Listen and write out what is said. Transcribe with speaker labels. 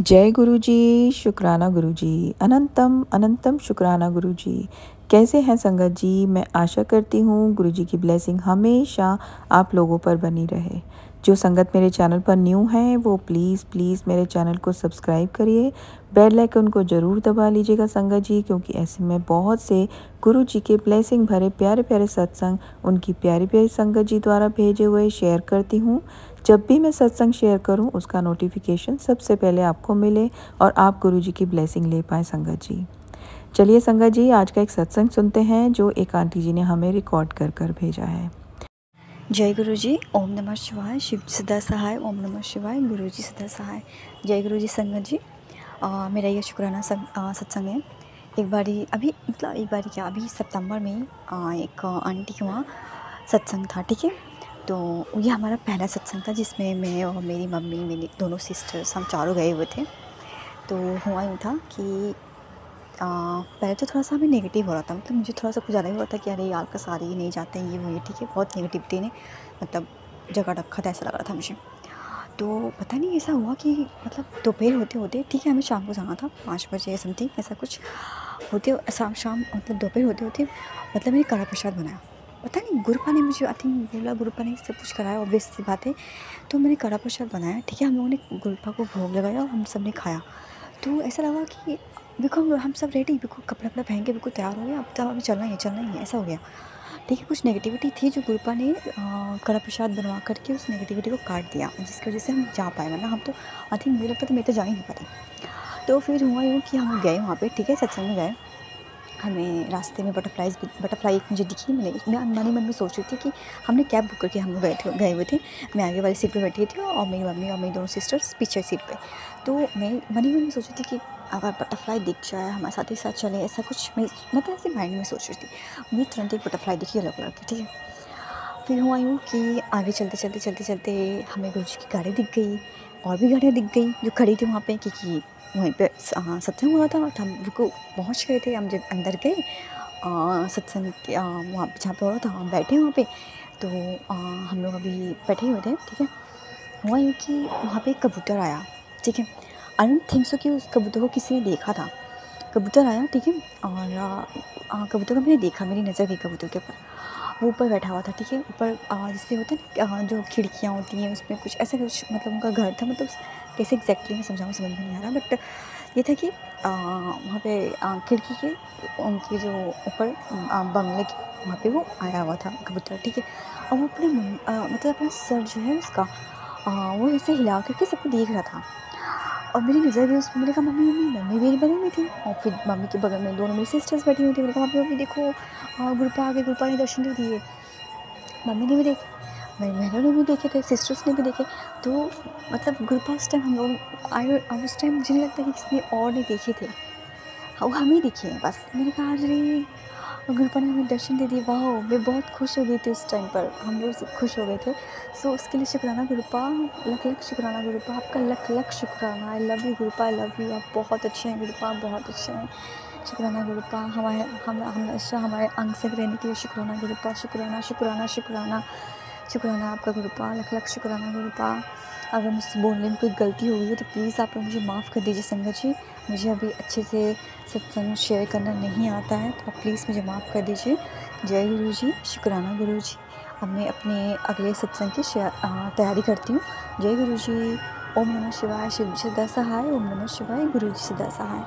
Speaker 1: जय गुरु जी, शुक्राना गुरु जी, अनंतम अनंतम शुक्राना गुरु जी। कैसे हैं संगत जी? मैं आशा करती हूँ गुरु जी की ब्लेसिंग हमेशा आप लोगों पर बनी रहे। जो संगत मेरे चैनल पर न्यू हैं वो प्लीज़ प्लीज़ मेरे चैनल को सब्सक्राइब करिए, बेल आइकन को ज़रूर दबा लीजिएगा संगत जी, क्योंकि ऐसे में बहुत से गुरु जी के ब्लेसिंग भरे प्यारे प्यारे सत्संग उनकी प्यारी प्यारी संगत जी द्वारा भेजे हुए शेयर करती हूँ। जब भी मैं सत्संग शेयर करूं उसका नोटिफिकेशन सबसे पहले आपको मिले और आप गुरु जी की ब्लेसिंग ले पाएँ संगत जी। चलिए संगत जी, आज का एक सत्संग सुनते हैं जो एक आंटी जी ने हमें रिकॉर्ड कर कर भेजा है।
Speaker 2: जय गुरु जी, ओम नमः शिवाय। शिव जी सदा सहाय, ओम नमः शिवाय। गुरु जी सदा सहाय। जय गुरु जी संगत जी। मेरा ये शुक्राना सत्संग है। एक बारी अभी मतलब एक बारी क्या, अभी सितंबर में एक आंटी के वहाँ सत्संग था, ठीक है। तो ये हमारा पहला सत्संग था जिसमें मैं और मेरी मम्मी, मेरी दोनों सिस्टर्स, हम चारों गए हुए थे। तो हुआ यूँ था कि पहले तो थोड़ा-सा हमें नेगेटिव हो रहा था, मतलब मुझे थोड़ा-सा कुछ ज़्यादा ही हो रहा था कि अरे यार का सारे ही नहीं जाते हैं, ये वो ये, ठीक है। बहुत नेगेटिविटी ने मतलब जगह रखा था, ऐसा लग रहा था मुझे। तो पता नहीं ऐसा हुआ कि मतलब दोपहर होते-होते, ठीक है, हमें शाम को जाना था 5 बजे समथिंग, ऐसा कुछ होते शाम शाम मतलब दोपहर होते-होते मतलब मैंने कड़ा प्रसाद बनाया। पता नहीं गुरुपा ने मुझे आई थिंक बोला, गुरुपा ने सब कुछ कराया, ऑब्वियस सी बात है। तो मैंने कड़ा प्रसाद बनाया, ठीक है, हम लोगों ने गुरुपा को भोग लगाया और हम सब ने खाया। तो ऐसा लगा कि बिल्कुल हम सब रेडी, बिल्कुल कपड़ा-वपड़ा पहन के बिल्कुल तैयार हो गए, अब तो अभी चलना ही है, ऐसा हो गया। ठीक है, कुछ नेगेटिविटी थी जो गुरुपा ने कड़ा प्रसाद बनवा कर के उस नेगेटिविटी को काट दिया, जिसकी वजह से हम जा पाए, वरना हम तो आई थिंक मुझे लगता था मैं तो जा ही नहीं पाती। तो फिर हुआ यूँ कि हम गए वहाँ पे, ठीक है, सत्संग में गए। हमें रास्ते में बटरफ्लाई एक मुझे दिखी। मैं मन ही मन में सोच रही थी कि हमने कैब बुक करके हम लोग गए हुए थे। मैं आगे वाली सीट पे बैठी थी और मेरी मम्मी और मेरी दोनों सिस्टर्स पीछे सीट पे। तो मैं मन ही मन में सोच रही थी कि अगर बटरफ्लाई दिख जाए हमारे साथ ही साथ चले, ऐसा कुछ मैं मतलब ऐसे माइंड में सोच रही थी। मुझे तुरंत एक बटरफ्लाई दिखी अलग कलर की, ठीक है। फिर हुआ यूँ कि आगे चलते हमें गुरु जी की गाड़ी दिख गई, और भी गाड़ियाँ दिख गई जो खड़ी थी वहाँ पे, क्योंकि वहीं पे सत्संग हो रहा था। तो हम रुको पहुँच गए थे, हम जब अंदर गए सत्संग के वहाँ पे जहाँ पे हो रहा था, हम बैठे वहाँ पे। तो हम लोग अभी बैठे हुए थे, ठीक है। हुआ यूँ कि वहाँ पे एक कबूतर आया, ठीक है। आई डोंट थिंक सो कि उस कबूतर को किसी ने देखा था। कबूतर आया, ठीक है, और कबूतर को मैंने देखा, मेरी नज़र गई कबूतर के ऊपर। वो ऊपर बैठा हुआ था, ठीक है। ऊपर जैसे होता है ना जो खिड़कियाँ होती हैं उसमें कुछ ऐसा कुछ मतलब उनका घर था, मतलब कैसे एग्जैक्टली मैं समझाऊँ समझ में नहीं आ रहा, बट ये था कि वहाँ पे खिड़की के उनके जो ऊपर बंगले के वहाँ पे वो आया हुआ था कबूतर, ठीक है। और वो अपने मतलब अपना सर जो है उसका वो ऐसे हिला करके सबको देख रहा था। और मेरी नज़र गई उसमें, मैंने कहा मम्मी मम्मी, मम्मी मेरी बगल में थी और फिर मम्मी के बगल में दोनों मेरी सिस्टर्स बैठी हुई थी। मैंने कहा मम्मी मम्मी देखो, गुरुपा आ गए, गुरुपा ने दर्शन दे दिए। मम्मी ने भी देखे, मेरी बहनों ने भी देखे थे, सिस्टर्स ने भी देखे। तो मतलब गुरुपा उस टाइम हम लोग उस टाइम मुझे नहीं लगता कि किसी और ने देखे थे, वो हम ही दिखे हैं बस। मैंने कहा अरे गुरुपा ने हमें दर्शन दे दिए, वाह। मैं बहुत खुश हो गई थी उस टाइम पर, हम लोग सब खुश हो गए थे। सो उसके लिए शुक्राना गुरुपा, लख लख शुक्राना गुरुपा, आपका लख लख शुक्राना। I love you गुरुपा, I love you, आप बहुत अच्छे हैं गुरुपा, बहुत अच्छे हैं। शुक्राना गुरुपा, हम हमेशा हमारे अंग संग रहने के लिए शुक्राना गुरुपा, शुक्राना शुक्राना शुक्राना शुक्राना आपका गुरुपा, लख लख शुक्राना गुरुपा। अगर मुझसे बोलने में कोई गलती हो गई हो तो प्लीज़ आप लोग मुझे माफ़ कर दीजिए संगत जी। मुझे अभी अच्छे से सत्संग शेयर करना नहीं आता है, तो आप प्लीज़ मुझे माफ़ कर दीजिए। जय गुरु जी, शुक्राना गुरु जी। अब मैं अपने अगले सत्संग की तैयारी करती हूँ। जय गुरु जी। ओम नमः शिवाय। शिव जी सदा सहाय। ओम नमः शिवाय। गुरु जी सदा सहाय।